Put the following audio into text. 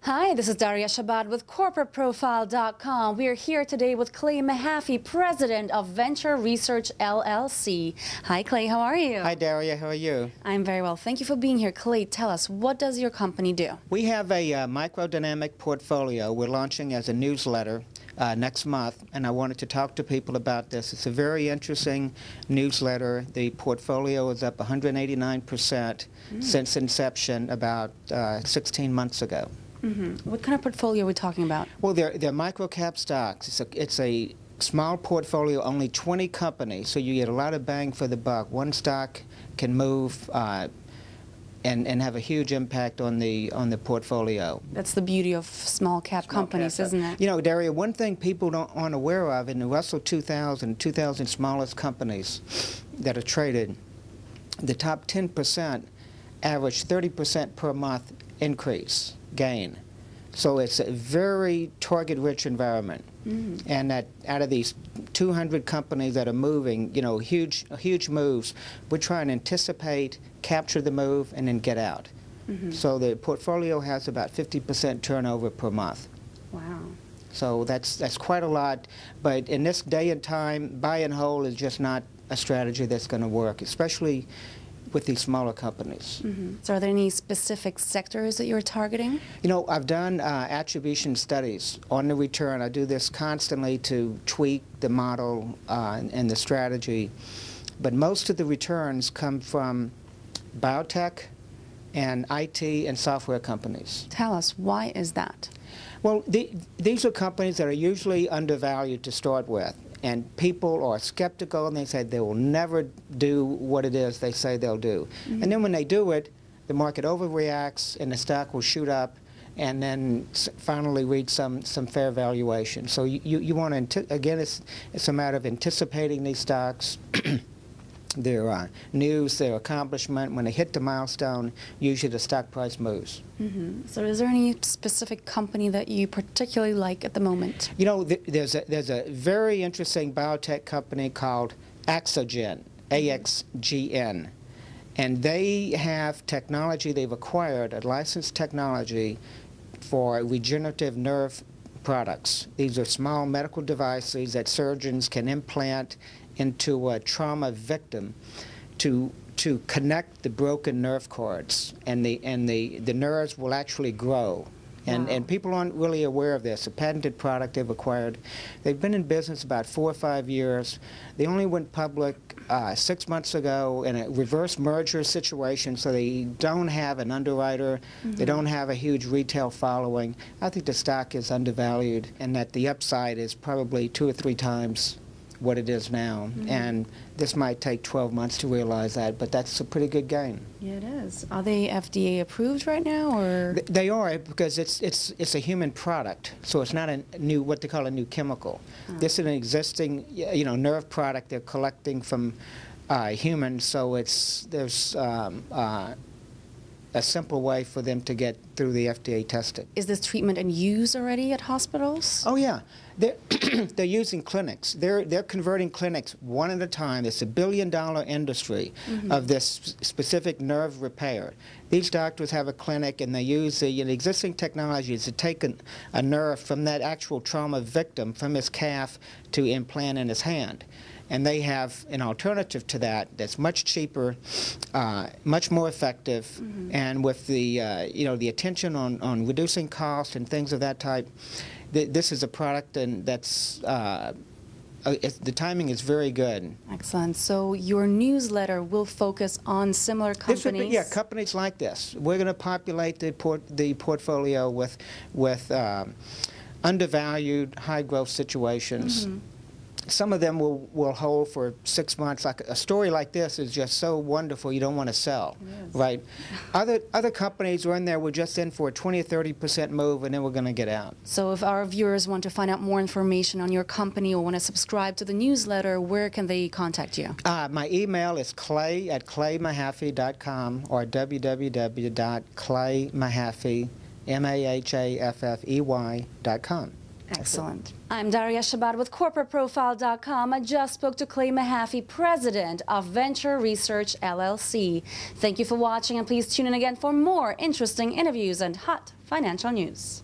Hi, this is Daria Shabbat with CorporateProfile.com. We are here today with Clay Mahaffey, President of Venture Research LLC. Hi, Clay. How are you? Hi, Daria. How are you? I'm very well. Thank you for being here. Clay, tell us, what does your company do? We have a microdynamic portfolio we're launching as a newsletter next month, and I wanted to talk to people about this. It's a very interesting newsletter. The portfolio is up 189% since inception about 16 months ago. What kind of portfolio are we talking about? Well, they're micro-cap stocks. It's a small portfolio, only 20 companies, so you get a lot of bang for the buck. One stock can move and have a huge impact on the portfolio. That's the beauty of small cap companies, isn't it? You know, Daria, one thing people aren't aware of, in the Russell 2000 smallest companies that are traded, the top 10% average 30% per month increase, gain. So it's a very target-rich environment. And that out of these 200 companies that are moving, you know, huge moves, we try and anticipate, capture the move, and then get out. So the portfolio has about 50% turnover per month. Wow. So that's quite a lot. But in this day and time, buy and hold is just not a strategy that's going to work, especially with these smaller companies. So are there any specific sectors that you're targeting? You know, I've done attribution studies on the return. I do this constantly to tweak the model and the strategy. But most of the returns come from biotech and IT and software companies. Tell us, why is that? Well, these are companies that are usually undervalued to start with. And people are skeptical, and they say they will never do what it is they say they'll do. And then when they do it, the market overreacts, and the stock will shoot up, and then finally reach some fair valuation. So you want to, again, it's a matter of anticipating these stocks, their news, their accomplishment. When they hit the milestone, usually the stock price moves. So is there any specific company that you particularly like at the moment? You know, there's a very interesting biotech company called Axogen, AXGN. And they have technology they've acquired, a licensed technology for regenerative nerve products. These are small medical devices that surgeons can implant into a trauma victim to connect the broken nerve cords, and the nerves will actually grow. And people aren't really aware of this. A patented product they've acquired. They've been in business about 4 or 5 years. They only went public 6 months ago in a reverse merger situation, so they don't have an underwriter. They don't have a huge retail following. I think the stock is undervalued, and that the upside is probably 2 or 3 times what it is now. And this might take 12 months to realize that, but that's a pretty good gain. Yeah, it is. Are they FDA approved right now, or? They are, because it's a human product, so it's not a new, what they call a new chemical. This is an existing, you know, nerve product they're collecting from humans, so there's a simple way for them to get through the FDA testing. Is this treatment in use already at hospitals? Oh yeah, they're using clinics. They're converting clinics one at a time. It's a billion-dollar industry of this specific nerve repair. These doctors have a clinic, and they use the existing technologies to take a nerve from that actual trauma victim, from his calf, to implant in his hand. And they have an alternative to that that's much cheaper, much more effective, and with the you know, the attention on reducing cost and things of that type. This is a product, and that's the timing is very good. Excellent. So your newsletter will focus on similar companies? Yeah, companies like this. We're going to populate the portfolio with undervalued, high-growth situations. Some of them will hold for 6 months. Like a story like this is just so wonderful, you don't want to sell, right? Other companies are in there, we're just in for a 20 or 30% move, and then we're going to get out. So if our viewers want to find out more information on your company or want to subscribe to the newsletter, where can they contact you? My email is clay@claymahaffey.com or www.claymahaffey.com. Excellent. I'm Daria Shabbat with CorporateProfile.com. I just spoke to Clay Mahaffey, President of Venture Research LLC. Thank you for watching, and please tune in again for more interesting interviews and hot financial news.